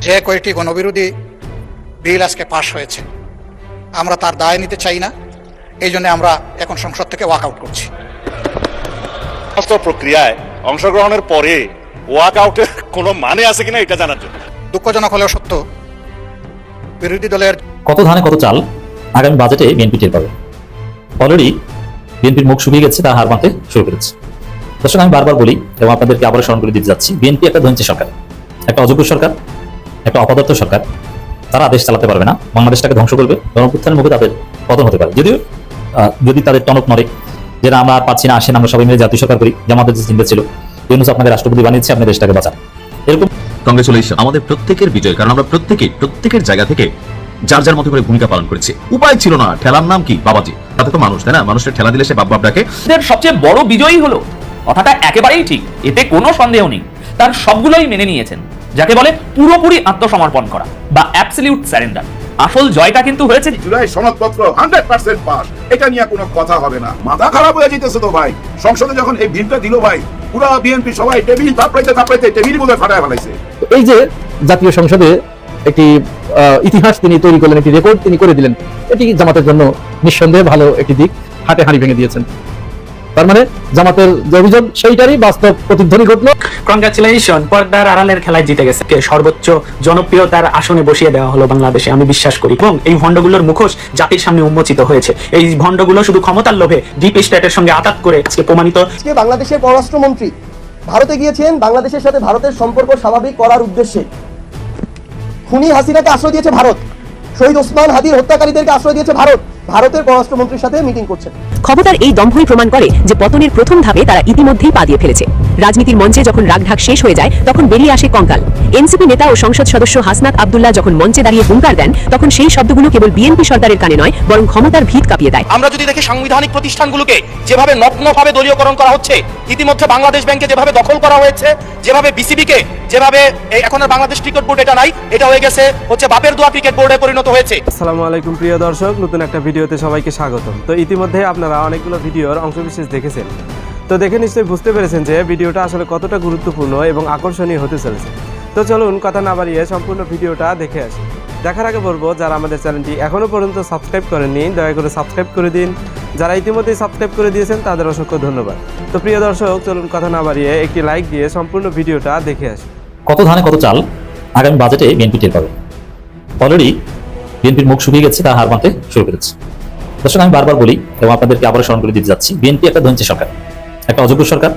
যে কয়েকটি গণবিরোধী বিল আজকে পাশ হয়েছে, আমরা তার দায় নিতে চাই না। এই জন্য আমরা এখন সংসদ থেকে ওয়াকআউট করছি। প্রক্রিয়ায় অংশগ্রহণের পরে ওয়াকআউটের কোনো মানে আছে কিনা এটা জানার জন্য। দুঃখজনক হলেও সত্য, বিরোধী দলের কত ধানে কত চাল আগামী বাজেটে বিএনপি টের পাবে। অলরেডি বিএনপির মুখ শুকিয়ে গেছে, তার হার মানতে শুরু করেছে। দর্শক, আমি বারবার বলি এবং আপনাদেরকে আবারও স্মরণ করে দিতে যাচ্ছি, বিএনপি একটা ধৈর্য সরকার, একটা অযোগ্য সরকার, একটা অপদার্থ সরকার। তারা দেশ চালাতে পারবে না, বাংলাদেশটাকে ধ্বংস করবে। গণঅভ্যুত্থানের মুখে তাদের পতন হতে পারে। যদিও যদি তাদের টনক নড়ে, যেটা আমরা আর পাচ্ছি না, আসেন আমরা সবাই মিলে জাতীয় সরকার করি, যে আমাদের যে চিন্তা ছিল, ইউনূস আপনাকে রাষ্ট্রপতি বানিয়েছে, আপনি দেশটাকে বাঁচান। এরকম কংগ্রেচুলেশন, আমাদের প্রত্যেকের বিজয়। কারণ আমরা প্রত্যেকের জায়গা থেকে যার যার মতো করে ভূমিকা পালন করেছি। উপায় ছিল না, ঠেলার নাম কি বাবাজি, তাতে তো মানুষ, তাই না? মানুষের ঠেলা দিলে সে বাপ ডাকে। সবচেয়ে বড় বিজয়ী হলো, কথাটা একেবারেই ঠিক, এতে কোনো সন্দেহ নেই। তার সবগুলোই মেনে নিয়েছেন, যাকে বলে পুরোপুরি আত্মসমর্পণ করা বা অ্যাবসলিউট সারেন্ডার। আসল জয়টা কিন্তু হয়েছে জুলাই সনদপত্র 100% পাস, এটা নিয়ে কোনো কথা হবে না। মাথা খারাপ হয়ে যেতেছে তো ভাই। সংসদে যখন এই বিলটা দিল ভাই, পুরো বিএনপি সবাই টেবিল থাপড়াইতে টেবিল বলে ফাটায় ফেলাইছে। এই যে জাতীয় সংসদে একটি ইতিহাস তিনি তৈরি করলেন, একটি রেকর্ড তিনি করে দিলেন, এটি জামাতের জন্য নিঃসন্দেহে ভালো একটি দিক। হাটে হাঁড়ি ভেঙে দিয়েছেন, তার মানে জামাতের যে অভিযোগ সেইটারই বাস্তব প্রতিধ্বনি ঘটলো। কংগ্রাচুলেশন, পর্দার আড়ালের খেলায় জিতে গেছে, সর্বোচ্চ জনপ্রিয়তার আসনে বসিয়ে দেওয়া হলো বাংলাদেশে, আমি বিশ্বাস করি। এবং এই ভণ্ডগুলোর মুখোশ জাতির সামনে উন্মোচিত হয়েছে। এই ভণ্ডগুলো শুধু ক্ষমতার লোভে ডিপ স্টেটের সঙ্গে আঘাত করে আজকে প্রমাণিত। আজকে বাংলাদেশের পররাষ্ট্রমন্ত্রী ভারতে গিয়েছেন বাংলাদেশের সাথে ভারতের সম্পর্ক স্বাভাবিক করার উদ্দেশ্যে। খুনি হাসিনাকে আশ্রয় দিয়েছে ভারত, শহীদ ওসমান হাদির হত্যাকারীদেরকে আশ্রয় দিয়েছে ভারত। ভারতের পররাষ্ট্রমন্ত্রীর সাথে মিটিং করছেন। ক্ষমতার এই দম্ভই প্রমাণ করে যে পতনের প্রথম ধাপে তারা ইতিমধ্যেই পা দিয়ে ফেলেছে। রাজনীতির মঞ্চে যখন রাগঢাক শেষ হয়ে যায়, তখন বেরিয়ে আসে কঙ্কাল। এনসিপি নেতা ও সংসদ সদস্য হাসনাত আব্দুল্লাহ যখন মঞ্চে দাঁড়িয়ে হুঙ্কার দেন, তখন সেই শব্দগুলো কেবল বিএনপি সরকারের কানে নয়, বরং ক্ষমতার ভিত কাঁপিয়ে দেয়। আমরা যদি দেখি সাংবিধানিক প্রতিষ্ঠানগুলোকে যেভাবে নগ্নভাবে দলীয়করণ করা হচ্ছে, ইতিমধ্যে বাংলাদেশ ব্যাংকে যেভাবে দখল করা হয়েছে, যেভাবে বিসিবিকে, যেভাবে এখন আর বাংলাদেশ ক্রিকেট বোর্ড এটা নাই, এটা হয়ে গেছে হচ্ছে বাপের দোয়া ক্রিকেট বোর্ডে পরিণত হয়েছে। আসসালামু আলাইকুম প্রিয় দর্শক, নতুন একটা ভিডিওতে সবাইকে স্বাগতম। তো ইতিমধ্যে আপনারা অনেকগুলো ভিডিওর অংশবিশেষ দেখেছেন, তো দেখে নিশ্চয়ই বুঝতে পেরেছেন যে ভিডিওটা আসলে কতটা গুরুত্বপূর্ণ এবং আকর্ষণীয় হতে চলেছে। তো চলুন কথা না বাড়িয়ে সম্পূর্ণ ভিডিওটা দেখে আসি। দেখার আগে বলবো, যারা আমাদের চ্যানেলটি এখনও পর্যন্ত সাবস্ক্রাইব করেননি, দয়া করে সাবস্ক্রাইব করে দিন। যারা ইতিমধ্যেই সাবস্ক্রাইব করে দিয়েছেন তাদের অসংখ্য ধন্যবাদ। তো প্রিয় দর্শক, চলুন কথা না বাড়িয়ে একটি লাইক দিয়ে সম্পূর্ণ ভিডিওটা দেখে আসি। কত ধানে কত চাল আগামী বাজেটে বিএনপি টের পাবে। অলরেডি বিএনপির মুখ শুকিয়ে গেছে, তার হার মানতে শুরু করেছে। দর্শক, আমি বারবার বলি এবং আপনাদেরকে আবারও স্মরণ করে দিতে যাচ্ছি, বিএনপি একটা ধৈর্য সরকার, একটা অযোগ্য সরকার,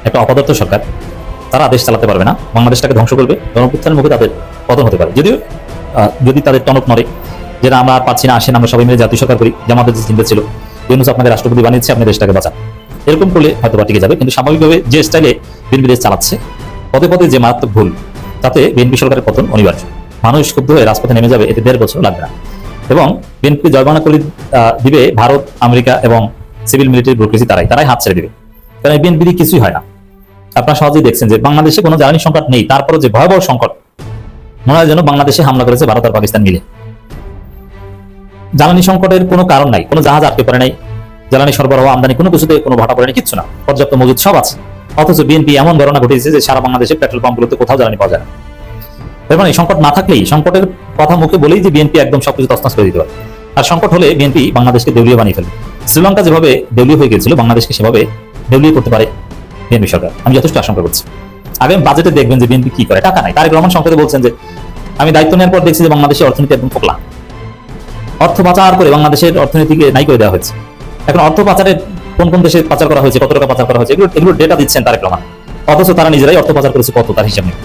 একটা অপদার্থ সরকার। তারা দেশ চালাতে পারবে না, বাংলাদেশটাকে ধ্বংস করবে। গণঅভ্যুত্থানের মুখে তাদের পতন হতে পারে। যদিও যদি তাদের টনক নড়ে, যেটা আমরা আর পাচ্ছি না, আসেন আমরা সবাই মিলে জাতীয় সরকার করি, যে আমাদের যে চিন্তা ছিল, ইউনূস আপনাকে রাষ্ট্রপতি বানিয়েছে, আপনি দেশটাকে বাঁচান। এরকম করলে হয়তো টিকে যাবে। কিন্তু স্বাভাবিকভাবে যে স্টাইলে বিএনপি দেশ চালাচ্ছে, পদে পদে যে মারাত্মক ভুল, তাতে বিএনপি সরকারের পতন অনিবার্য। মানুষ ক্ষুব্ধ হয়ে রাজপথে নেমে যাবে, এতে 1.5 বছর লাগবে না। এবং বিএনপি জয়বানা করে দিবে ভারত, আমেরিকা এবং সিভিল মিলিটারি ব্যুরোক্রেসি, তারাই হাত ছেড়ে দিবে। কারণ বিএনপির কিছুই হয় না। আপনারা সহজেই দেখছেন যে বাংলাদেশে কোনো জ্বালানি সংকট নেই, তারপরে যে ভয়াবহ সংকট, মনে হয় যেন বাংলাদেশে হামলা করেছে ভারত আর পাকিস্তান মিলে। জ্বালানি সংকটের কোনো কারণ নাই, কোনো জাহাজ আটকে পড়ে নাই, জ্বালানি সরবরাহ আমদানি কোনো কিছুতে কোনো ভাটা পড়ে নাই, কিচ্ছু না, পর্যাপ্ত মজুদ সব আছে। অথচ বিএনপি এমন গণনা ঘটিয়েছে যে সারা বাংলাদেশে পেট্রোল পাম্পগুলোতে কোথাও জ্বালানি পাওয়া যায় না। এবং এই সংকট না থাকলেই, সংকটের কথা মুখে বলেই যে বিএনপি একদম সবকিছু তছনছ করে দিতে পারে। আর সংকট হলে বিএনপি বাংলাদেশকে দেউলিয়া বানিয়ে ফেলবে। শ্রীলঙ্কা যেভাবে দেউলিয়া হয়ে গিয়েছিল, বাংলাদেশকে সেভাবে দেউলিয়া করতে পারে বিএনপি সরকার, আমি যথেষ্ট আশঙ্কা করছি। আগামী বাজেটে দেখবেন যে বিএনপি কি করে। টাকা নাই, তারেক রহমান সংসদে বলছেন যে আমি দায়িত্ব নেওয়ার পর দেখছি যে বাংলাদেশের অর্থনীতি একদম ফোকলা, অর্থ পাচার করে বাংলাদেশের অর্থনীতিকে নাই করে দেওয়া হয়েছে। এখন অর্থ পাচারের কোন কোন দেশে পাচার করা হয়েছে, কত টাকা পাচার করা হয়েছে, এগুলো ডেটা দিচ্ছেন তারেক রহমান। অথচ তারা নিজেরাই অর্থ পাচার করেছে কত, তার হিসাব নেই।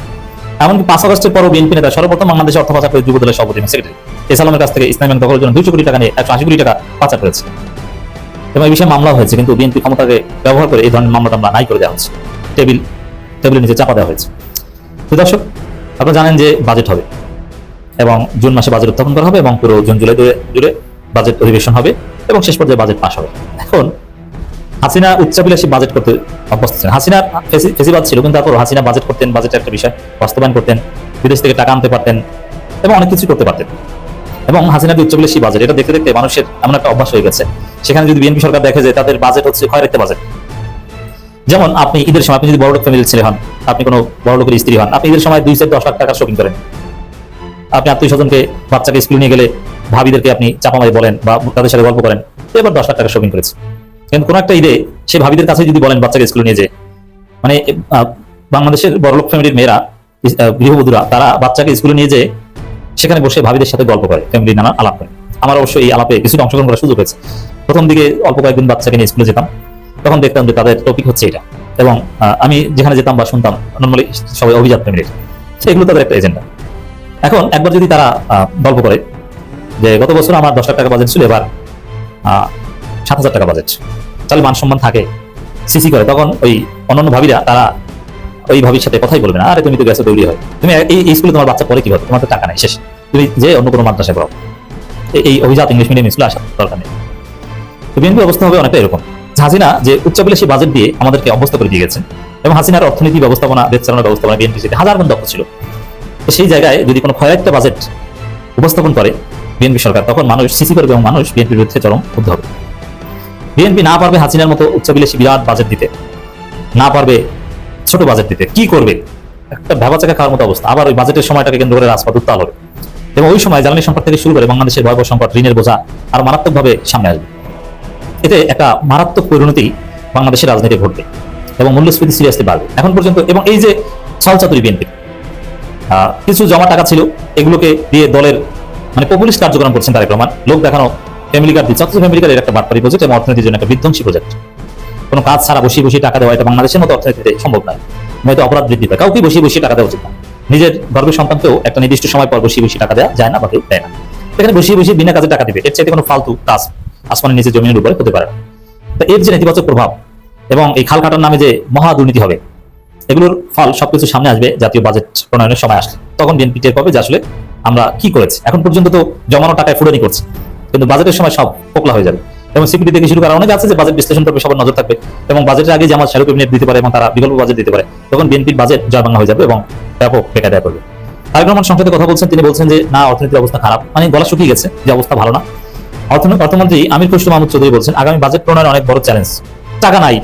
এমনকি 5 আগস্টের পরও বিএনপি নেতা সর্বপ্রথম বাংলাদেশে অর্থ পাচার করে যুব দলের সভাপতি সেক্রেটারি এসালামের কাছ থেকে ইসলামী ব্যাংক দখলের জন্য 200 কোটি টাকা নিয়ে 180 কোটি টাকা পাচার করেছে। এবং এই বিষয়ে মামলা হয়েছে, কিন্তু বিএনপি ক্ষমতাকে ব্যবহার করে এই ধরনের মামলাটা আমরা নাই করে দেওয়া হচ্ছে, টেবিলের নিচে চাপা দেওয়া হয়েছে। তো দর্শক, আপনারা জানেন যে বাজেট হবে এবং জুন মাসে বাজেট উত্থাপন করা হবে এবং পুরো জুন জুলাই জুড়ে বাজেট অধিবেশন হবে এবং শেষ পর্যায়ে বাজেট পাস হবে। এখন হাসিনা উচ্চাভিলাষী বাজেট করতে অভ্যস্ত ছিলেন। হাসিনার ফেসিবাদ ছিল, কিন্তু তারপর হাসিনা বাজেট করতেন, বাজেটের একটা বিষয় বাস্তবায়ন করতেন, বিদেশ থেকে টাকা আনতে পারতেন এবং অনেক কিছু করতে পারতেন। এবং হাসিনার উচ্চাভিলাষী বাজেট, এটা দেখতে দেখতে মানুষের এমন একটা অভ্যাস হয়ে গেছে। সেখানে যদি বিএনপি সরকার দেখে যে তাদের বাজেট হচ্ছে খয়রাতে বাজেট, যেমন আপনি ঈদের সময়, আপনি যদি বড়লোক ফ্যামিলির ছেলে হন, আপনি কোনো বড়লোকের স্ত্রী হন, আপনি ঈদের সময় 2 থেকে 10 লাখ টাকার শপিং করেন, আপনি আত্মীয় স্বজনকে বাচ্চাকে স্কুলে নিয়ে গেলে ভাবিদেরকে আপনি চাপা মারি বলেন বা তাদের সাথে গল্প করেন, এবার 10 লাখ টাকা শপিং করেছে। কিন্তু কোনো একটা ঈদে সে ভাবিদের কাছে যদি বলেন বাচ্চাকে স্কুলে নিয়ে যে, মানে বাংলাদেশের বড়লোক ফ্যামিলির মেয়েরা, গৃহবধূরা, তারা বাচ্চাকে স্কুলে নিয়ে যে সেখানে বসে ভাবিদের সাথে গল্প করে, ফ্যামিলি নানা আলাপ করে। আমার অবশ্যই এই আলাপে কিছুটা অংশগ্রহণ করার সুযোগ হয়েছে। প্রথম দিকে অল্প কয়েকদিন বাচ্চাকে নিয়ে স্কুলে যেতাম, তখন দেখতাম যে তাদের টপিক হচ্ছে এটা, এবং আমি যেখানে যেতাম বা শুনতাম নর্মালি সবাই অভিজাত ফ্যামিলির, সেগুলো তাদের একটা এজেন্ডা। এখন একবার যদি তারা গল্প করে যে গত বছর আমার 10 লাখ টাকা বাজেট ছিল, এবার 7,000 টাকা বাজেট, তাহলে মান সম্মান থাকে, সিসি করে, তখন ওই অন্যান্য ভাবিরা তারা ওই ভাবির সাথে কথাই বলবে না, আরে তুমি তো গেছো দৌড়ি হয়, তুমি এই স্কুলে তোমার বাচ্চা পড়ে কি হবে, তোমার তো টাকা নাই, শেষ, তুমি যে অন্য কোনো মাদ্রাসায় পড়ো, এই অভিজাত ইংলিশ মিডিয়াম স্কুলে আসার দরকার নেই। তো বিএনপি অবস্থা হবে অনেকটা এরকম। হাসিনা যে উচ্চাভিলাষী বাজেট দিয়ে আমাদেরকে অবস্থা করে দিয়ে গেছেন, এবং হাসিনার অর্থনীতি ব্যবস্থাপনা, দেশ চালানোর ব্যবস্থাপনা বিএনপি সাথে হাজার গুণ দক্ষ ছিল। তো সেই জায়গায় যদি কোনো একটা বাজেট উপস্থাপন করে বিএনপি সরকার, তখন মানুষ সিসি করবে এবং মানুষ বিএনপির বিরুদ্ধে চরম ক্ষুব্ধ হবে। বিএনপি না পারবে হাসিনার মতো উচ্চাভিলাষী বিরাট বাজেট দিতে, না পারবে ছোট বাজেট দিতে, কি করবে? একটা ভেবাচাকা খাওয়ার মতো অবস্থা। আবার ওই বাজেটের সময়টাকে কেন্দ্র করে রাজপথ উত্তাল হবে, এবং ওই সময় জ্বালানি সংকট থেকে শুরু করে বাংলাদেশের ভয়াবহ সংকট, ঋণের বোঝা আর মারাত্মকভাবে সামনে আসবে। এতে একটা মারাত্মক পরিণতি বাংলাদেশের রাজনীতি ঘটবে এবং মূল্যস্ফীতি সিরিয়াসলি বাড়বে। এখন পর্যন্ত, এবং এই যে ছলচাতুরি বিএনপি, কিছু জমা টাকা ছিল, এগুলোকে দিয়ে দলের মানে পপুলিস্ট কার্যক্রম করছেন তারেক রহমান, লোক দেখানো, ফ্যামিলি কার্ড দিচ্ছে, অথচ ফ্যামিলি কার্ড একটা বাটপারি প্রজেক্ট এবং অর্থনীতির জন্য একটা বিধ্বংসী প্রজেক্ট। কোনো কাজ ছাড়া বসিয়ে বসিয়ে টাকা দেওয়া এটা বাংলাদেশের মতো অর্থনীতিতে সম্ভব নয়, হয়তো অপরাধ বৃদ্ধি পায়। কাউকে বসিয়ে বসিয়ে টাকা দেওয়া উচিত না। নিজের গর্বের সন্তানকেও একটা নির্দিষ্ট সময় পর বসিয়ে বসিয়ে টাকা দেওয়া যায় না বা কেউ দেয় না। এখানে বসিয়ে বসিয়ে বিনা কাজে টাকা দিবে, এর চাইতে কোনো ফালতু কাজ আসমানের নিচে জমিনের উপরে হতে পারে না। তো এর যে নেতিবাচক প্রভাব এবং এই খাল কাটার নামে যে মহা দুর্নীতি হবে, এগুলোর ফল সবকিছু সামনে আসবে জাতীয় বাজেট প্রণয়নের সময় আসলে। তখন বিএনপি টের পাবে যে আসলে আমরা কি করেছি। এখন পর্যন্ত তো জমানো টাকায় ফুটানি করছে, কিন্তু বাজেটের সময় সব পোকলা হয়ে যাবে। এবং সিকিউরিটি থেকে শুরু করা অনেক আছে যে বাজেট বিশ্লেষণ করবে, সবার নজর থাকবে, এবং বাজেটের আগে যে আমার শাহরুখ ক্যাবিনেট দিতে পারে এবং তারা বিকল্প বাজেট দিতে পারে, তখন বিএনপির বাজেট জয় বাংলা হয়ে যাবে এবং ব্যাপক বেকায়দা করবে। তারেক রহমান সংসদে কথা বলছেন, তিনি বলছেন যে না, অর্থনীতির অবস্থা খারাপ, মানে গলা শুকিয়ে গেছে, যে অবস্থা ভালো না। অর্থমন্ত্রী আমির খসরু মাহমুদ চৌধুরী বলছেন আগামী বাজেট প্রণয়ন অনেক বড় চ্যালেঞ্জ, টাকা নাই,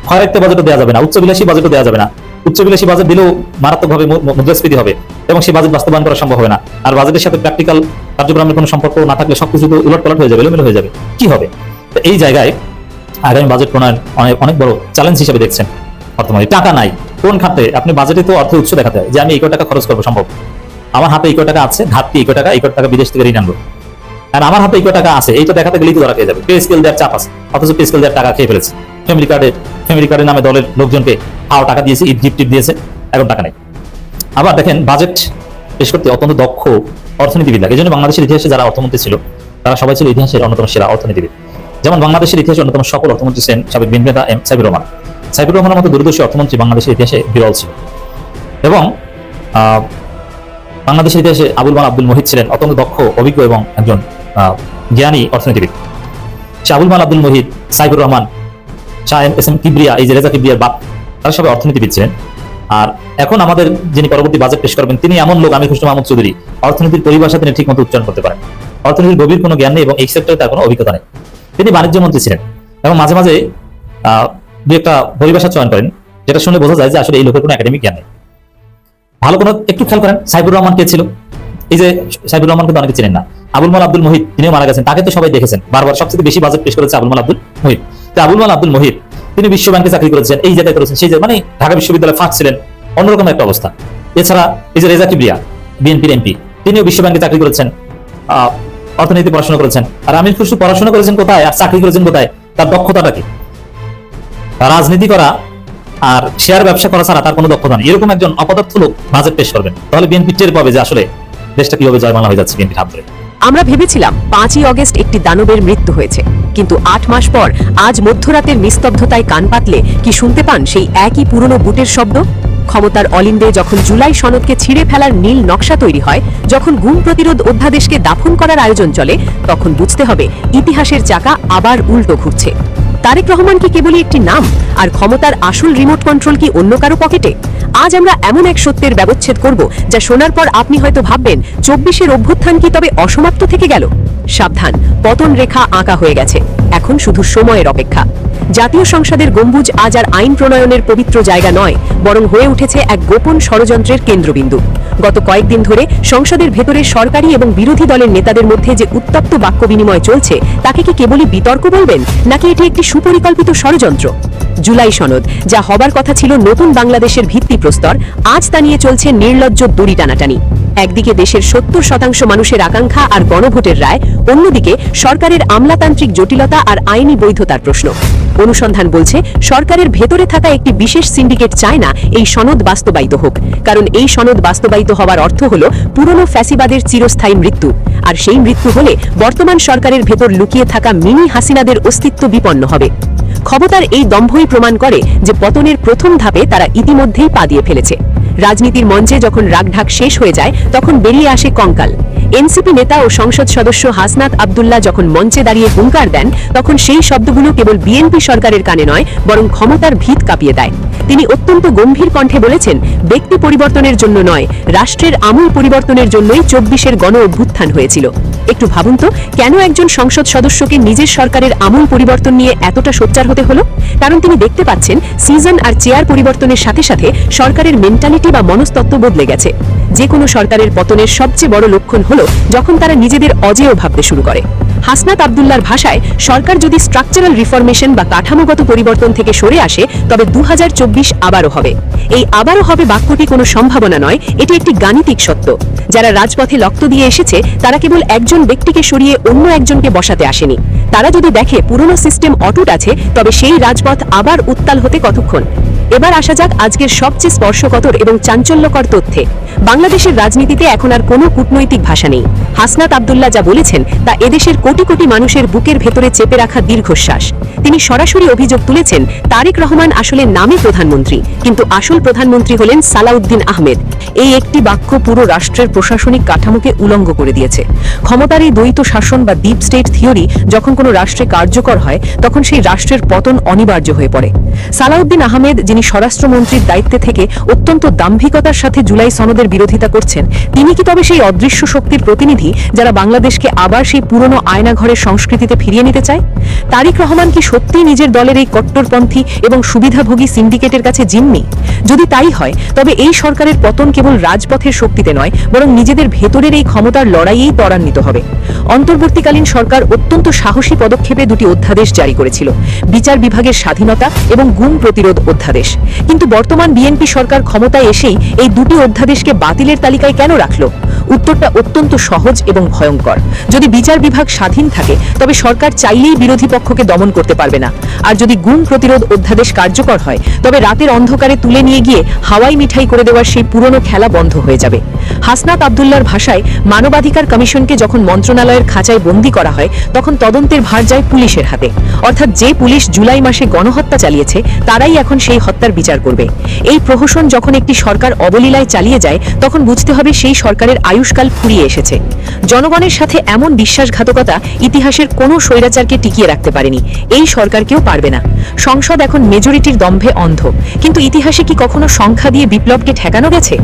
খয়রাক্ত বাজেটও দেওয়া যাবে না, উচ্চবিলাসী বাজেটও দেওয়া যাবে না। উচ্চবিলাসী বাজেট দিলেও মারাত্মকভাবে মুদ্রাস্ফীতি হবে এবং সেই বাজেট বাস্তবায়ন করা সম্ভব হবে না। আর বাজেটের সাথে প্র্যাকটিক্যাল কার্যক্রমের কোনো সম্পর্ক না থাকলে সবকিছু তো উলটপালট হয়ে যাবে, এলোমেলো হয়ে যাবে, কি হবে? তো এই জায়গায় আগামী বাজেট প্রণয়ন অনেক বড় চ্যালেঞ্জ হিসেবে দেখছেন অর্থমন্ত্রী। টাকা নাই কোন খাতে? আপনি বাজেটে তো অর্থ উৎস দেখাতে হয় যে আমি এই টাকা খরচ করবো, সম্ভব, আমার হাতে এই টাকা আছে, ঘাটতি এই টাকা বিদেশ থেকে ঋণ আনবো, আর আমার হাতে এই টাকা আছে, এইটা দেখাতে গেলেই তো ধরা খেয়ে যাবে। পে স্কেল দেওয়ার চাপ আছে, অথচ পে স্কেল দেওয়ার টাকা খেয়ে ফেলেছে। ফ্যামিলি কার্ডের নামে দলের লোকজনকে টাকা দিয়েছে, ঈদ গিফট দিয়েছে, এখন টাকা নেই। আবার দেখেন বাজেট পেশ করতে অত্যন্ত দক্ষ অর্থনীতিবিদ লাগে। এই জন্য বাংলাদেশের ইতিহাসে যারা অর্থমন্ত্রী ছিল তারা সবাই ছিল ইতিহাসের অন্যতম সেরা অর্থনীতিবিদ। যেমন বাংলাদেশের ইতিহাসে অন্যতম সফল অর্থমন্ত্রী ছিলেন সাবেক বিএনপি নেতা সাইফুর রহমান। সাইফুর রহমানের মতো দূরদর্শী অর্থমন্ত্রী বাংলাদেশের ইতিহাসে বিরল ছিল। এবং বাংলাদেশের ইতিহাসে আবুল মাল আব্দুল মহিদ ছিলেন অত্যন্ত দক্ষ, অভিজ্ঞ এবং একজন জ্ঞানী অর্থনীতিবিদ। সে আবুল মাল আব্দুল মহিদ, সাইফুর রহমান, শাহ এস এম কিবরিয়া, এই যে রেজা কিবরিয়ার বাপ, তারা সবাই অর্থনীতিবিদ ছিলেন। আর এখন আমাদের যিনি পরবর্তী বাজেট পেশ করবেন তিনি এমন লোক, আমির খসরু মাহমুদ চৌধুরী, অর্থনীতির পরিভাষা তিনি ঠিক মতো উচ্চারণ করতে পারেন, অর্থনীতির গভীর কোনো জ্ঞান নেই এবং এই সেক্টরে তার কোনো অভিজ্ঞতা নেই। তিনি বাণিজ্য মন্ত্রী ছিলেন এবং মাঝে মাঝে দু একটা পরিভাষা চয়ন করেন, যেটা শুনে বোঝা যায় যে আসলে এই লোকের কোনো একাডেমিক জ্ঞান নেই। ভালো কোনো একটু খেয়াল করেন, সাইফুর রহমান কে ছিল? এই যে সাইফুর রহমান কিন্তু অনেকে চিনেন না। আবুল মাল আব্দুল মহিদ, তিনিও মারা গেছেন, তাকে তো সবাই দেখেছেন, বারবার সবচেয়ে বেশি বাজেট পেশ করেছে আবুল মাল আব্দুল মহিদ। তো আবুল মাল আব্দুল মহিদ তিনি বিশ্ব ব্যাংকে চাকরি করেছেন, এই জায়গায় করেছেন, সেই জায়গায়, মানে ঢাকা বিশ্ববিদ্যালয়ে ফার্স্ট ছিলেন, অন্যরকম একটা অবস্থা। এছাড়া এই যে রেজা কিবরিয়া, বিএনপির এমপি, তিনিও বিশ্ব ব্যাংকে চাকরি করেছেন, অর্থনীতি পড়াশোনা করেছেন। আর আমির খসরু পড়াশোনা করেছেন কোথায় আর চাকরি করেছেন কোথায়? তার দক্ষতাটা কি? রাজনীতি করা আর শেয়ার ব্যবসা করা ছাড়া তার কোনো দক্ষতা নেই। এরকম একজন অপদার্থ লোক বাজেট পেশ করবেন, তাহলে বিএনপি টের পাবে যে আসলে দেশটা কিভাবে জয় বাংলা হয়ে যাচ্ছে বিএনপির হাত ধরে। আমরা ভেবেছিলাম 5ই অগস্ট একটি দানবের মৃত্যু হয়েছে, কিন্তু 8 মাস পর আজ মধ্যরাতের নিস্তব্ধতায় কান পাতলে কি শুনতে পান সেই একই পুরনো বুটের শব্দ? ক্ষমতার অলিন্দে যখন জুলাই সনদকে ছিঁড়ে ফেলার নীল নকশা তৈরি হয়, যখন গুম প্রতিরোধ অধ্যাদেশকে দাফন করার আয়োজন চলে, তখন বুঝতে হবে ইতিহাসের চাকা আবার উল্টো ঘুরছে। তারেক রহমান কি কেবলই একটি নাম, আর ক্ষমতার আসল রিমোট কন্ট্রোল কি অন্য কারো পকেটে? আজ আমরা এমন এক সত্যের ব্যবচ্ছেদ করব যা শোনার পর আপনি হয়তো ভাববেন 24-এর অভ্যুত্থান কি তবে অসমাপ্ত থেকে গেল? সাবধান, পতন রেখা আঁকা হয়ে গেছে, এখন শুধু সময়ের অপেক্ষা। জাতীয় সংসদের গম্বুজ আজ আর আইন প্রণয়নের পবিত্র জায়গা নয়, বরং হয়ে উঠেছে এক গোপন ষড়যন্ত্রের কেন্দ্রবিন্দু। গত কয়েকদিন ধরে সংসদের ভেতরে সরকারি এবং বিরোধী দলের নেতাদের মধ্যে যে উত্তপ্ত বাক্য বিনিময় চলছে, তাকে কি কেবলই বিতর্ক বলবেন, নাকি এটি একটি সুপরিকল্পিত ষড়যন্ত্র? জুলাই সনদ, যা হবার কথা ছিল নতুন বাংলাদেশের ভিত্তিপ্রস্তর, আজ তা নিয়ে চলছে নির্লজ্জ দড়ি টানাটানি। একদিকে দেশের 70% মানুষের আকাঙ্ক্ষা আর গণভোটের রায়, অন্যদিকে সরকারের আমলাতান্ত্রিক জটিলতা আর আইনি বৈধতার প্রশ্ন। অনুসন্ধান বলছে সরকারের ভেতরে থাকা একটি বিশেষ সিন্ডিকেট চায় না এই সনদ বাস্তবায়িত হোক, কারণ এই সনদ বাস্তবায়িত হওয়ার অর্থ হল পুরনো ফ্যাসিবাদের চিরস্থায়ী মৃত্যু, আর সেই মৃত্যু হলে বর্তমান সরকারের ভেতর লুকিয়ে থাকা মিনি হাসিনাদের অস্তিত্ব বিপন্ন হবে। ক্ষমতার এই দম্ভই প্রমাণ করে যে পতনের প্রথম ধাপে তারা ইতিমধ্যেই পা দিয়ে ফেলেছে। রাজনীতির মঞ্চে যখন রাগঢাক শেষ হয়ে যায়, তখন বেরিয়ে আসে কঙ্কাল। এনসিপি নেতা ও সংসদ সদস্য হাসনাত আব্দুল্লাহ যখন মঞ্চে দাঁড়িয়ে হুঙ্কার দেন, তখন সেই শব্দগুলো কেবল বিএনপি সরকারের কানে নয়, বরং ক্ষমতার ভিত কাঁপিয়ে দেয়। তিনি অত্যন্ত গম্ভীর কণ্ঠে বলেছেন, ব্যক্তি পরিবর্তনের জন্য নয়, রাষ্ট্রের আমূল পরিবর্তনের জন্যই 24-এর গণ অভ্যুত্থান হয়েছিল। একটু ভাবুন তো, কেন একজন সংসদ সদস্যকে নিজের সরকারের আমূল পরিবর্তন নিয়ে এতটা সোচ্চার হতে হলো? কারণ তিনি দেখতে পাচ্ছেন সিজন আর চেয়ার পরিবর্তনের সাথে সাথে সরকারের মেন্টালিটি বা মনস্তত্ত্ব বদলে গেছে। যে কোনো সরকারের পতনের সবচেয়ে বড় লক্ষণ হলো যখন তারা নিজেদের অজেয় ভাবতে শুরু করে। হাসনাত আব্দুল্লাহর ভাষায়, সরকার যদি স্ট্রাকচারাল রিফরমেশন বা কাঠামোগত পরিবর্তন থেকে সরে আসে, তবে 2024 আবারও হবে। এই আবারও হবে বাক্যটি কোনো সম্ভাবনা নয়, এটি একটি গাণিতিক সত্য। যারা রাজপথে রক্ত দিয়ে এসেছে, তারা কেবল একজন ব্যক্তিকে সরিয়ে অন্য একজনকে বসাতে আসেনি। তারা যদি দেখে পুরনো সিস্টেম অটুট আছে, তবে সেই রাজপথ আবার উত্তাল হতে কতক্ষণ। এবার আসা যাক আজকের সবচেয়ে স্পর্শকাতর এবং চাঞ্চল্যকর তথ্যে। বাংলাদেশের রাজনীতিতে এখন আর কোনো কূটনৈতিক ভাষা নেই। হাসনাত আব্দুল্লাহ যা বলেছেন তা এদেশের কোটি কোটি মানুষের বুকের ভেতরে চেপে রাখা দীর্ঘশ্বাস। তিনি সরাসরি অভিযোগ তুলেছেন, তারেক রহমান আসলে নামে প্রধানমন্ত্রী, কিন্তু আসল প্রধানমন্ত্রী হলেন সালাউদ্দিন আহমেদ। এই একটি বাক্য পুরো রাষ্ট্রের প্রশাসনিক কাঠামোকে উলঙ্গ করে দিয়েছে। ক্ষমতার এই দ্বৈত শাসন বা ডিপ স্টেট থিওরি যখন কোনো রাষ্ট্রে কার্যকর হয়, তখন সেই রাষ্ট্রের পতন অনিবার্য হয়ে পড়ে। সালাউদ্দিন আহমেদ, যিনি স্বরাষ্ট্রমন্ত্রীর দায়িত্বে থেকে অত্যন্ত দাম্ভিকতার সাথে জুলাই সনদের বিরোধিতা করছেন, তিনি কি তবে সেই অদৃশ্য শক্তির প্রতিনিধি যারা বাংলাদেশকে আবার সেই পুরনো আয়নাঘরের সংস্কৃতিতে ফিরিয়ে নিতে চায়? তারেক রহমান কি সত্যিই নিজের দলের এই কট্টরপন্থী এবং সুবিধাভোগী সিন্ডিকেটের কাছে জিম্মি? যদি তাই হয়, তবে এই সরকারের পতন কেবল রাজপথের শক্তিতে নয়, বরং নিজেদের ভেতরের এই ক্ষমতার লড়াইয়েই ত্বরান্বিত হবে। অন্তর্বর্তীকালীন সরকার অত্যন্ত সাহসী পদক্ষেপে দুটি অধ্যাদেশ জারি করেছিল, বিচার বিভাগের স্বাধীনতা এবং গুম প্রতিরোধ অধ্যাদেশ। কিন্তু বর্তমান বিএনপি সরকার ক্ষমতায় এসেই এই দুটি অধ্যাদেশকে বাতিলের তালিকায় কেন রাখল? উত্তরটা অত্যন্ত সহজ এবং ভয়ঙ্কর। যদি বিচার বিভাগ স্বাধীন থাকে, তবে সরকার চাইলেই বিরোধী পক্ষকে দমন করতে পারবে না। আর যদি গুম প্রতিরোধ অধ্যাদেশ কার্যকর হয়, তবে রাতের অন্ধকারে তুলে নিয়ে গিয়ে হাওয়াই মিঠাই করে দেওয়ার সেই পুরনো খেলা বন্ধ হয়ে যাবে। হাসনাত আব্দুল্লাহর ভাষায়, মানবাধিকার কমিশনকে যখন মন্ত্রণালয়ের খাঁচায় বন্দী করা হয়, তখন তদন্তের ভার যায় পুলিশের হাতে। অর্থাৎ যে পুলিশ জুলাই মাসে গণহত্যা চালিয়েছে, তারাই এখন সেই হত্যার বিচার করবে। এই প্রহসন যখন একটি সরকার অবলীলায় চালিয়ে যায়, তখন বুঝতে হবে সেই সরকারের আয়ুষ্কাল ফুরিয়ে এসেছে। জনগণের সাথে এমন বিশ্বাসঘাতকতা ইতিহাসের কোনো স্বৈরাচারকে টিকিয়ে রাখতে পারেনি, এই সরকারকেও পারবে না। সংসদ এখন মেজরিটির দম্ভে অন্ধ, কিন্তু ইতিহাসে কি কখনো সংখ্যা দিয়ে বিপ্লবকে ঠেকানো গেছে?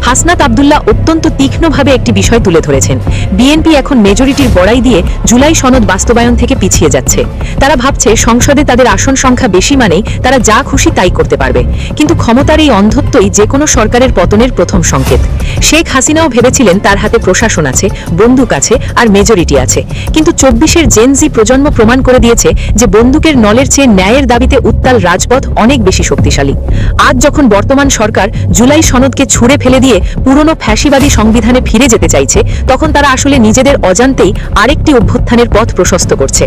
হাসনাত আব্দুল্লাহ অত্যন্ত তীক্ষ্ণভাবে একটি বিষয় তুলে ধরেছেন। বিএনপি এখন মেজরিটির বড়াই দিয়ে জুলাই সনদ বাস্তবায়ন থেকে পিছিয়ে যাচ্ছে। তারা ভাবছে সংসদে তাদের আসন সংখ্যা বেশি মানেই তারা যা খুশি তাই করতে পারবে। কিন্তু ক্ষমতার এই অন্ধত্বই যে কোনো সরকারের পতনের প্রথম সংকেত। শেখ হাসিনাও ভেবেছিলেন তার হাতে প্রশাসন আছে, বন্দুক আছে আর মেজরিটি আছে, কিন্তু 24-এর জেনজি প্রজন্ম প্রমাণ করে দিয়েছে যে বন্দুকের নলের চেয়ে ন্যায়ের দাবিতে উত্তাল রাজপথ অনেক বেশি শক্তিশালী। আজ যখন বর্তমান সরকার জুলাই সনদকে ছুঁড়ে ফেলে দিয়ে পুরনো ফ্যাসিবাদী সংবিধানে ফিরে যেতে চাইছে, তখন তারা আসলে নিজেদের অজান্তেই আরেকটি অভ্যুত্থানের পথ প্রশস্ত করছে।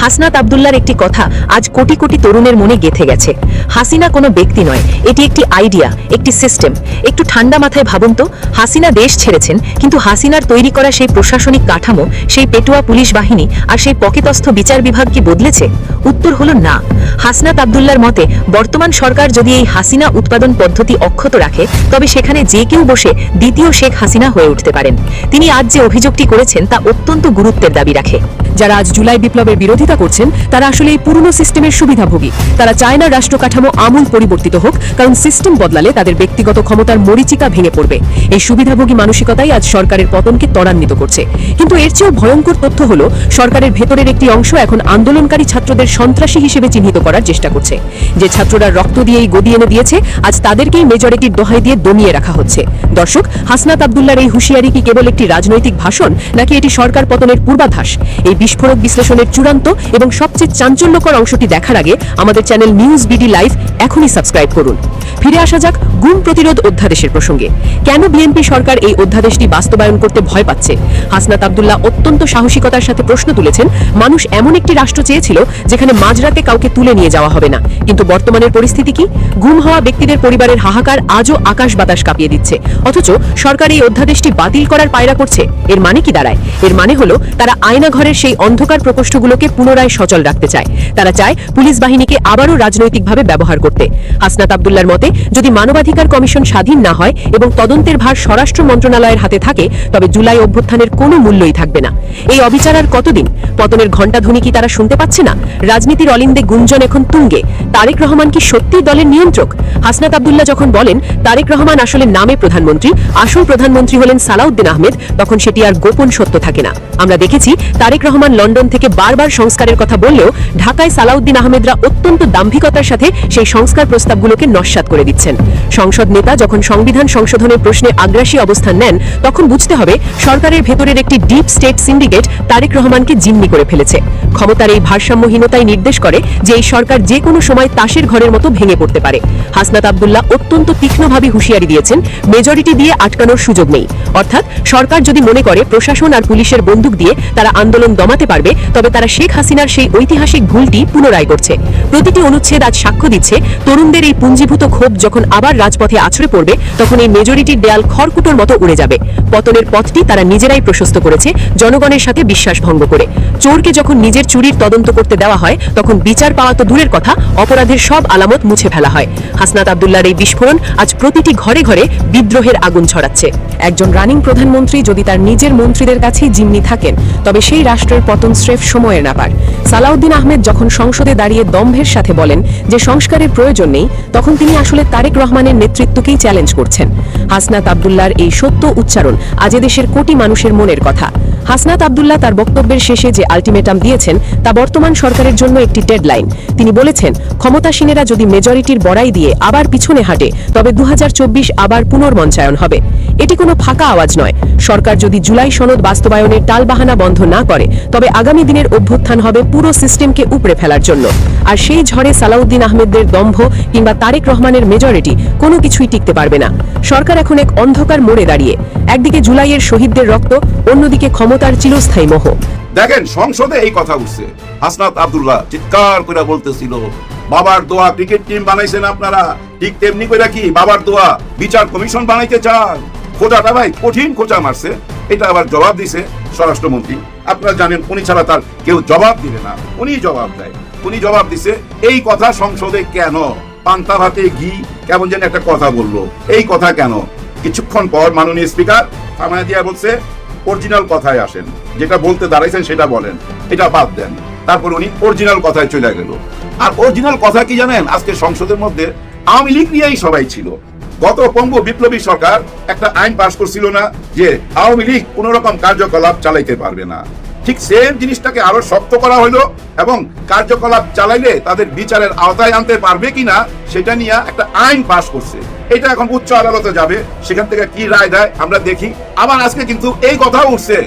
হাসনাত আব্দুল্লাহর একটি কথা আজ কোটি কোটি তরুণের মনে গেঁথে গেছে। হাসিনা কোনো ব্যক্তি নয়, এটি একটি আইডিয়া, একটি সিস্টেম। একটু ঠান্ডা মাথায় ভাবুন তো, হাসিনা দেশ ছেড়েছেন, কিন্তু হাসিনার তৈরি করা সেই প্রশাসনিক কাঠামো, সেই পেটুয়া পুলিশ বাহিনী আর সেই পকেটস্থ বিচার বিভাগ কি বদলেছে? উত্তর হলো না। হাসনাত আব্দুল্লাহর মতে, বর্তমান সরকার যদি এই হাসিনা উৎপাদন পদ্ধতি অক্ষত রাখে, তবে সেখানে যে কেউ বসে দ্বিতীয় শেখ হাসিনা হয়ে উঠতে পারেন। তিনি আজ যে অভিযোগটি করেছেন তা অত্যন্ত গুরুত্বের দাবি রাখে। যারা আজ জুলাই বিপ্লবের বিরোধিতা করছেন তারা আসলে এই পুরনো সিস্টেমের সুবিধাভোগী। তারা চায় না রাষ্ট্র কাঠামো আমূল পরিবর্তিত হোক, কারণ সিস্টেম বদলালে তাদের ব্যক্তিগত ক্ষমতার মরীচিকা ভেঙে পড়বে। এই সুবিধাভোগী মানসিকতাই আজ সরকারের পতনকে ত্বরান্বিত করছে। কিন্তু এর চেয়েও ভয়ঙ্কর তথ্য হলো সরকারের ভেতরের একটি অংশ এখন আন্দোলনকারী ছাত্রদের সন্ত্রাসী হিসেবে চিহ্নিত করার চেষ্টা করছে। যে ছাত্ররা রক্ত দিয়েই গদি এনে দিয়েছে, আজ তাদেরকেই মেজরিটির দোহাই দিয়ে দমিয়ে রাখা হচ্ছে। দর্শক, হাসনাত আব্দুল্লাহর এই হুঁশিয়ারি কি কেবল একটি রাজনৈতিক ভাষণ, নাকি এটি সরকার পতনের পূর্বাভাস? এই বিস্ফোরক বিশ্লেষণের চূড়ান্ত এবং সবচেয়ে চাঞ্চল্যকর অংশটি দেখার আগে আমাদের চ্যানেল নিউজ বিডি লাইভ এখনই সাবস্ক্রাইব করুন। ফিরে আসা যাক গুম প্রতিরোধ অধ্যাদেশের প্রসঙ্গে। কেন বিএনপি সরকার এই অধ্যাদেশটি বাস্তবায়ন করতে ভয় পাচ্ছে? হাসনাত আব্দুল্লাহ অত্যন্ত সাহসিকতার সাথে প্রশ্ন তুলেছেন, মানুষ এমন একটি রাষ্ট্র চেয়েছিল যেখানে মাঝরাতে কাউকে তুলে নিয়ে যাওয়া হবে না, কিন্তু বর্তমানের পরিস্থিতি কি? গুম হওয়া ব্যক্তিদের পরিবারের হাহাকার আজও আকাশ বাতাস কাঁপিয়ে দিচ্ছে, অথচ সরকার এই অধ্যাদেশটি বাতিল করার পায়রা করছে। এর মানে কি দাঁড়ায়? এর মানে হলো তারা আয়না ঘরের সেই অন্ধকার প্রকোষ্ঠগুলোকে পুনরায় সচল রাখতে চায়। তারা চায় পুলিশ বাহিনীকে আবারও রাজনৈতিকভাবে ব্যবহার করতে। হাসনাত আব্দুল্লাহর মতে, যদি মানবাধিকার কমিশন স্বাধীন না হয় এবং তদন্তের ভার স্বরাষ্ট্র মন্ত্রণালয়ের হাতে থাকে, তবে জুলাই অভ্যুত্থানের কোনো মূল্যই থাকবে না। এই অবিচার আর কতদিন? পতনের ঘণ্টাধ্বনি কি তারা শুনতে পাচ্ছে না? রাজনীতির অলিন্দে গুঞ্জন এখন তুঙ্গে। তারেক রহমান কি সত্যি দলের নিয়ন্ত্রক? হাসনাত আব্দুল্লাহ যখন বলেন তারেক রহমান আসলে নামে প্রধানমন্ত্রী, আসল প্রধানমন্ত্রী হলেন সালাউদ্দিন আহমেদ, তখন সেটি আর গোপন সত্য থাকে না। আমরা দেখেছি তারেক রহমান লন্ডন থেকে বারবার সংস্কারের কথা বললেও ঢাকায় সালাউদ্দিন আহমেদরা অত্যন্ত দাম্ভিকতার সাথে সেই সংস্কার প্রস্তাবগুলোকে নস্যাৎ করে দিচ্ছেন। সংসদ নেতা যখন সংবিধান সংশোধনের প্রশ্নে আগ্রাসী অবস্থান নেন, তখন বুঝতে হবে সরকারের ভেতরের একটি ডিপ স্টেট সিন্ডিকেট তারেক রহমানকে জিম্মি করে ফেলেছে। ক্ষমতার এই ভারসাম্যহীনতাই নির্দেশ করে যে এই সরকার যে কোনো সময় তাসের ঘরের মতো ভেঙে পড়তে পারে। হাসনাত আব্দুল্লাহ অত্যন্ত তীক্ষ্ণভাবে হুঁশিয়ারি দিয়েছেন, মেজরিটি দিয়ে আটকানোর সুযোগ নেই। অর্থাৎ সরকার যদি মনে করে প্রশাসন আর পুলিশের বন্দুক দিয়ে তারা আন্দোলন দমাতে পারবে, তবে তারা শেখ হাসিনার সেই ঐতিহাসিক ভুলটি পুনরায় করছে। প্রতিটি অনুচ্ছেদ আজ সাক্ষ্য দিচ্ছে, তরুণদের এই পুঞ্জীভূত ক্ষোভ যখন আবার রাজপথে আছড়ে পড়বে, তখন এই মেজরিটির দেয়াল খড়কুটোর মতো উড়ে যাবে। পতনের পথটি তারা নিজেরাই প্রশস্ত করেছে, জনগণের সাথে বিশ্বাস ভঙ্গ করে। চোরকে যখন নিজের চুরির তদন্ত করতে দেওয়া হয়, তখন বিচার পাওয়া তো দূরের কথা, অপরাধের সব আলামত মুছে ফেলা হয়। হাসনাত আব্দুল্লাহর এই বিস্ফোরণ আজ প্রতিটি ঘরে ঘরে বিদ্রোহের আগুন ছড়াচ্ছে। একজন রানিং প্রধানমন্ত্রী যদি তার নিজের মন্ত্রীদের কাছেই জিম্মি থাকেন, তবে সেই রাষ্ট্রের পতন স্রেফ সময়ের ব্যাপার। সালাউদ্দিন আহমেদ যখন সংসদে দাঁড়িয়ে দম্ভের সাথে বলেন যে সংস্কারের প্রয়োজন নেই, তখন তিনি আসলে তারেক রহমানের নেতৃত্বকেই চ্যালেঞ্জ করছেন। হাসনাত আব্দুল্লাহর এই সত্য উচ্চারণ আজ দেশের কোটি মানুষের মনের কথা। হাসনাত আব্দুল্লাহ তার বক্তব্যের শেষে যে আলটিমেটাম দিয়েছেন, তা বর্তমান সরকারের জন্য একটি ডেডলাইন। তিনি বলেছেন, ক্ষমতাসীনেরা যদি মেজরিটির বড়াই দিয়ে আবার পিছনে হাঁটে, তবে 2024 আবার পুনর্মঞ্চায়ন হবে। এটি কোনো ফাঁকা আওয়াজ নয়। সরকার যদি জুলাই সনদ বাস্তবায়নের টালবাহানা বন্ধ না করে, তবে আগামী দিনের অভ্যুত্থান হবে পুরো সিস্টেমকে উপড়ে ফেলার জন্য। আর সেই ঝড়ে সালাউদ্দিন আহমেদদের দম্ভ কিংবা তারেক রহমানের মেজরিটি কোনো কিছুই টিকতে পারবে না। সরকার এখন এক অন্ধকার মোড়ে দাঁড়িয়ে। একদিকে জুলাইয়ের শহীদদের রক্ত, অন্যদিকে ক্ষমতার চিরস্থায়ী মোহ। দেখেন, সংসদে এই কথা উঠছে, হাসনাত আব্দুল্লাহ চিৎকার করে বলতেছিল, বাবার দোয়া ক্রিকেট টিম বানাইছেন আপনারা, ঠিক তেমনি করে কি বাবার দোয়া বিচার কমিশন বানাইতে চান? খোঁজাটা ভাই কঠিন খোঁজা মারছে। এটা আবার জবাব দিছে স্বরাষ্ট্রমন্ত্রী। আপনারা জানেন উনি ছাড়া তার কেউ জবাব দিবে না, উনি জবাব দেয়। উনি জবাব দিছে, এই কথা সংসদে কেন? পান্তা ভাতে ঘি কেমন যেন একটা কথা বললো, এই কথা কেন? কিছুক্ষণ পর মাননীয় স্পিকার থামায় দিয়া বলছে, অরিজিনাল কথায় আসেন, যেটা বলতে দাঁড়াইছেন সেটা বলেন, এটা বাদ দেন। তারপর উনি অরিজিনাল কথায় চলে গেল। আর অরিজিনাল কথা কি জানেন? আজকে সংসদের মধ্যে আওয়ামী লীগ নিয়েই সবাই ছিল। গত পঙ্গু বিপ্লবী সরকার একটা আইন পাস করছিল না যে আওয়ামী লীগ কোন রকম কার্যকলাপ চালাইতে পারবে না। ঠিক সেম জিনিসটাকে আরো শক্ত করা হলো এবং কার্যকলাপ চালাইলে তাদের বিচারের আওতায় আনতে পারবে কিনা সেটা নিয়ে একটা আইন পাস করছে। এটা এখন উচ্চ আদালতে যাবে, সেখান থেকে কি রায় দেয় আমরা দেখি। আবার আজকে কিন্তু এই কথা উঠছে,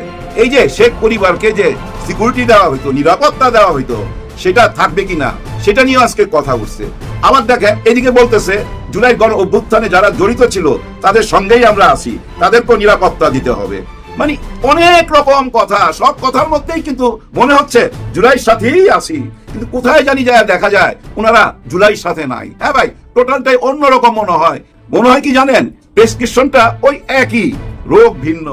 এই যে শেখ পরিবারকে যে সিকিউরিটি দেওয়া হইতো, নিরাপত্তা দেওয়া হইতো, সেটা থাকবে কিনা সেটা নিয়ে আজকে কথা উঠছে। আবার দেখেন, এদিকে বলতেছে জুলাই গণ অভ্যুত্থানে যারা জড়িত ছিল তাদের সঙ্গেই আমরা আছি, তাদেরকেও নিরাপত্তা দিতে হবে। মানে অনেক রকম কথা, সব কথার মধ্যেই কিন্তু মনে হচ্ছে জুলাইয়ের সাথেই আছি, কিন্তু কোথায় জানি যায় দেখা যায় ওনারা জুলাইয়ের সাথে নাই। হ্যাঁ ভাই, টোটালটাই অন্যরকম মনে হয়। মনে হয় কি জানেন, প্রেসক্রিপশনটা ওই একই, রোগ ভিন্ন,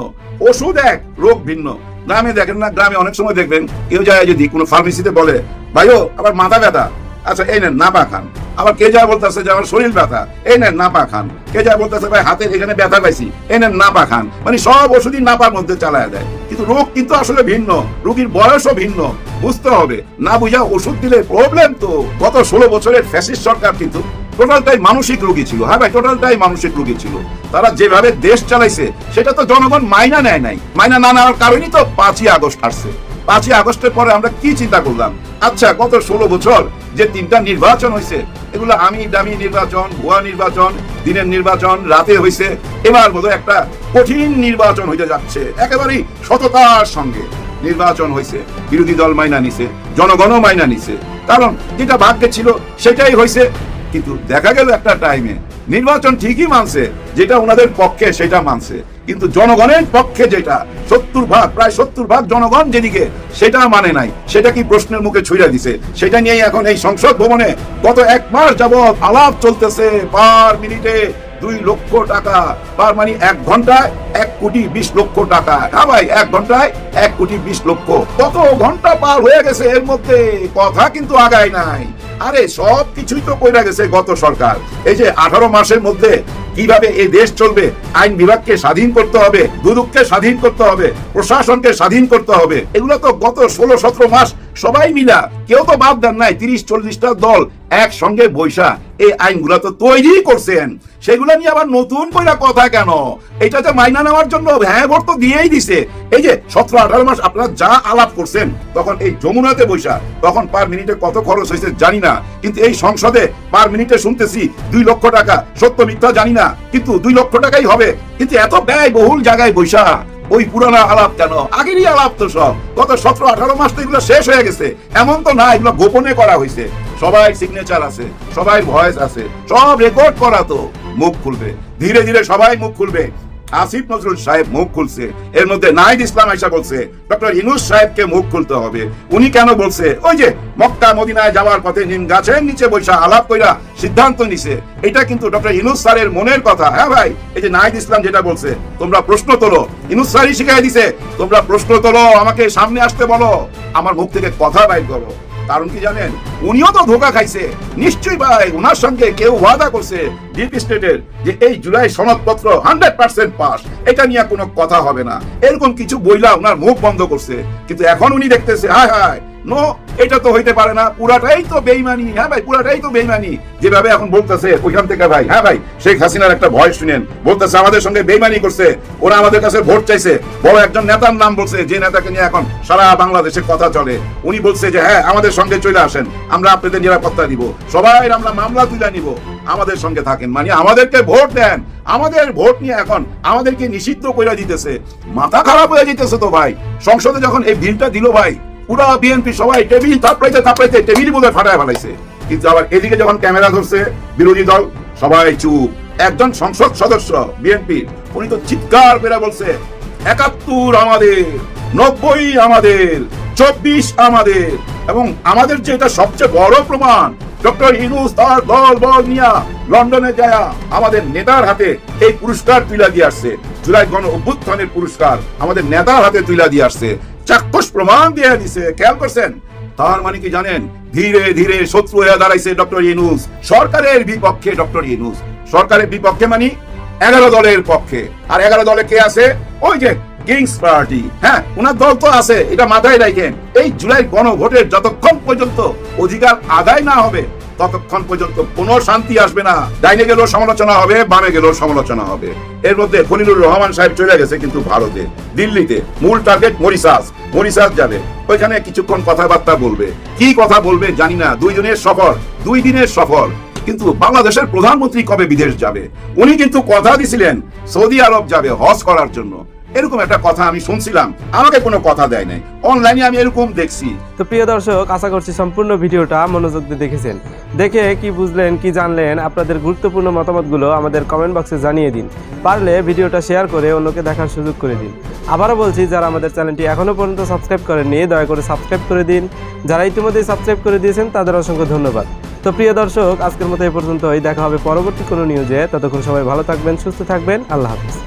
ওষুধ এক, রোগ ভিন্ন। গ্রামে দেখেন না, গ্রামে অনেক সময় দেখবেন কেউ যায় যদি কোনো ফার্মেসিতে বলে, ভাইও আবার মাথা ব্যথা, আচ্ছা এই নেন নাপা খান, আবার কে যা বলতেছে যে আমার শরীর ব্যথা, এই নেন নাপা খান। কে যা বলতেছে ভাই হাতের এখানে ব্যথা পাইছি, এই নেন নাপা খান। মানে সব ওষুধই নাপার মধ্যে চালায় দেয়। কিন্তু রোগ কিন্তু আসলে ভিন্ন, রোগীর বয়সও ভিন্ন, বুঝতে হবে। না বুঝা ওষুধ দিলে প্রবলেম তো। গত 16 বছরের ফ্যাসিস্ট সরকার কিন্তু টোটালটাই মানসিক রোগী ছিল। হ্যাঁ ভাই, টোটালটাই মানসিক রোগী ছিল। তারা যেভাবে দেশ চালাইছে সেটা তো জনগণ মাইনা নেয় নাই। মাইনা না নেওয়ার কারণেই তো 5ই আগস্ট আসছে। 5ই আগস্টের পরে আমরা কি চিন্তা করলাম? আচ্ছা, গত 16 বছর যে 3টা নির্বাচন হয়েছে, এগুলো আমি দামি নির্বাচন, ভুয়া নির্বাচন, দিনের নির্বাচন, রাতে হয়েছে। এবার বোধহয় একটা কঠিন নির্বাচন হইতে যাচ্ছে। একেবারেই সততার সঙ্গে নির্বাচন হয়েছে। বিরোধী দল মাইনা নিছে, জনগণও মাইনা নিছে, কারণ যেটা ভাগ্যে ছিল সেটাই হয়েছে। কিন্তু দেখা গেল একটা টাইমে নির্বাচন ঠিকই মানছে, যেটা ওনাদের পক্ষে সেটা মানছে, কিন্তু জনগণের পক্ষে যেটা 70 ভাগ, প্রায় 70 ভাগ জনগণ যেদিকে, সেটা মানে নাই। সেটা কি প্রশ্নের মুখে ছুঁড়ে দিছে। সেটা নিয়েই এখন এই সংসদ ভবনে গত 1 মাস যাবৎ আলাপ চলতেছে। পার মিনিটে 2 লক্ষ টাকা, পার মানে 1 ঘন্টায় 1,20,00,000 টাকা। হ্যাঁ ভাই, 1 ঘন্টায় 1,20,00,000। কত ঘন্টা পার হয়ে গেছে, এর মধ্যে কথা কিন্তু আগায় নাই। আরে সব কিছুই তো কইরা গেছে গত সরকার। এই যে 18 মাসের মধ্যে কিভাবে এই দেশ চলবে, আইন বিভাগকে স্বাধীন করতে হবে, দুদককে স্বাধীন করতে হবে, প্রশাসনকে স্বাধীন করতে হবে, এগুলো তো গত 16-17 মাস সবাই মিলা, কেউ তো বাদ দেন নাই। 30-40টা দল একসঙ্গে বৈশা এই আইনগুলো তো তৈরি করছেন। সেগুলো নিয়ে আবার নতুন কইরা কথা কেন? এটা যে মাইনা নেওয়ার জন্য হ্যাঁ ভোট তো দিয়েই দিছে। এই যে 17-18 মাস আপনারা যা আলাপ করছেন, তখন এই যমুনাতে বৈশা, তখন পার মিনিটে কত খরচ হয়েছে জানি না, কিন্তু এই সংসদে পার মিনিটে শুনতেছি 2 লক্ষ টাকা। সত্য মিথ্যা জানি না, কিন্তু 2 লক্ষ টাকাই হবে। কিন্তু এত ব্যয় বহুল জায়গায় বৈশা ওই পুরানা আলাপ কেন? আগেরই আলাপ তো সব। গত 17-18 মাস তো এগুলো শেষ হয়ে গেছে। এমন তো না এগুলো গোপনে করা হয়েছে। সবাই সিগনেচার আছে, সবাই ভয়েস আছে, সব রেকর্ড করা। তো মুখ খুলবে ধীরে ধীরে, সবাই মুখ খুলবে। আসিফ নজরুল সাহেব মুখ খুলছে, এর মধ্যে নাহিদ ইসলাম আয়েশা বলছে ডক্টর ইউনূস সাহেবকে মুখ খুলতে হবে। উনি কেন বলছে? ওই যে মক্কা মদিনায় যাওয়ার পথে নিম গাছের নিচে বৈশা আলাপ কইরা সিদ্ধান্ত নিছে। এটা কিন্তু ডক্টর ইউনূস স্যারের মনের কথা। হ্যাঁ ভাই, এই যে নাহিদ ইসলাম যেটা বলছে, তোমরা প্রশ্ন তোলো, ইউনূস স্যারই শিখাই দিছে, তোমরা প্রশ্ন তোলো, আমাকে সামনে আসতে বলো, আমার মুখ থেকে কথা বাইর করো। কারণ কি জানেন? উনিও তো ধোকা খাইছে নিশ্চয়ই ভাই। ওনার সঙ্গে কেউ ওয়াদা করছে ডিপ স্টেটের যে এই জুলাই সনদপত্র 100% পাস, এটা নিয়ে কোনো কথা হবে না, এরকম কিছু বইলা ওনার মুখ বন্ধ করছে। কিন্তু এখন উনি দেখতেছে হায় হায়, নো, এটা তো হইতে পারে না, পুরাটাই তো বেইমানি। হ্যাঁ ভাই, পুরাটাই তো বেইমানি। যেভাবে এখন বলতেছে ওইখান থেকে ভাই, হ্যাঁ ভাই, শেখ হাসিনার একটা ভয়েস শুনেন, বলতেছে আমাদের সঙ্গে বেইমানি করছে, ওরা আমাদের কাছে ভোট চাইছে। বড় একজন নেতার নাম বলছে, যে নেতাকে নিয়ে এখন সারা বাংলাদেশে কথা চলে। উনি বলছে যে হ্যাঁ, আমাদের সঙ্গে চলে আসেন, আমরা আপনাদের নিরাপত্তা দিব, সবাই আমরা মামলা তুলে নিব, আমাদের সঙ্গে থাকেন, মানে আমাদেরকে ভোট দেন। আমাদের ভোট নিয়ে এখন আমাদেরকে নিষিদ্ধ করে দিতেছে। মাথা খারাপ হয়ে যেতেছে তো ভাই। সংসদে যখন এই বিলটা দিল ভাই, পুরা বিএনপি সবাই টেবিল থাপড়াইতে টেবিল বোধহয় ফাটায় ফেলাইছে। কিন্তু আবার এদিকে যখন ক্যামেরা ধরছে বিরোধী দল, সবাই চুপ। একজন সংসদ সদস্য বিএনপি, উনি তো চিৎকার করে বলছে 71 আমাদের, 90 আমাদের, 24 আমাদের। এবং আমাদের যে এটা সবচেয়ে বড় প্রমাণ, ডক্টর ইউনূস তার দল বল নিয়ে লন্ডনে যায় আমাদের নেতার হাতে এই পুরস্কার তুলে দিয়ে আসছে। জুলাই গণ অভ্যুত্থানের পুরস্কার আমাদের নেতার হাতে তুলে দিয়ে আসছে, চাক্ষুষ প্রমাণ দিয়ে দিছে। খেয়াল করছেন? তার মানে কি জানেন? ধীরে ধীরে শত্রু হয়ে দাঁড়াইছে ডক্টর ইউনূস। সরকারের বিপক্ষে ডক্টর ইউনূস, সরকারের বিপক্ষে মানে 11 দলের পক্ষে। আর 11 দলে কে আছে? ওই যে কিংস পার্টি। হ্যাঁ, ওনার দল তো আছে, এটা মাথায় রাখেন। এই জুলাই গণভোটের যতক্ষণ পর্যন্ত অধিকার আদায় না হবে, ততক্ষণ পর্যন্ত কোনো শান্তি আসবে না। ডাইনে গেলেও সমালোচনা হবে, বামে গেলেও সমালোচনা হবে। এর মধ্যে খলিলুর রহমান সাহেব চলে গেছে কিন্তু ভারতে, দিল্লিতে। মূল টার্গেট মরিশাস যাবে, ওইখানে কিছুক্ষণ কথাবার্তা বলবে। কি কথা বলবে জানি না। 2 দিনের সফর। কিন্তু বাংলাদেশের প্রধানমন্ত্রী কবে বিদেশ যাবে? উনি কিন্তু কথা দিছিলেন সৌদি আরব যাবে হজ করার জন্য। এরকম একটা কথা আমি শুনছিলাম, আমাকে কোনো কথা দেয় নাই। অনলাইনে আমি এরকম দেখছি। তো প্রিয় দর্শক, আশা করছি সম্পূর্ণ ভিডিওটা মনোযোগ দিয়ে দেখেছেন। দেখে কি বুঝলেন, কি জানলেন, আপনাদের গুরুত্বপূর্ণ মতামতগুলো আমাদের কমেন্ট বক্সে জানিয়ে দিন। পারলে ভিডিওটা শেয়ার করে অন্যকে দেখার সুযোগ করে দিন। আবারও বলছি, যারা আমাদের চ্যানেলটি এখনও পর্যন্ত সাবস্ক্রাইব করেননি, দয়া করে সাবস্ক্রাইব করে দিন। যারা ইতিমধ্যেই সাবস্ক্রাইব করে দিয়েছেন তাদের অসংখ্য ধন্যবাদ। তো প্রিয় দর্শক, আজকের মতো এই পর্যন্তই। দেখা হবে পরবর্তী কোনো নিউজে। ততক্ষণ সবাই ভালো থাকবেন, সুস্থ থাকবেন। আল্লাহ হাফেজ।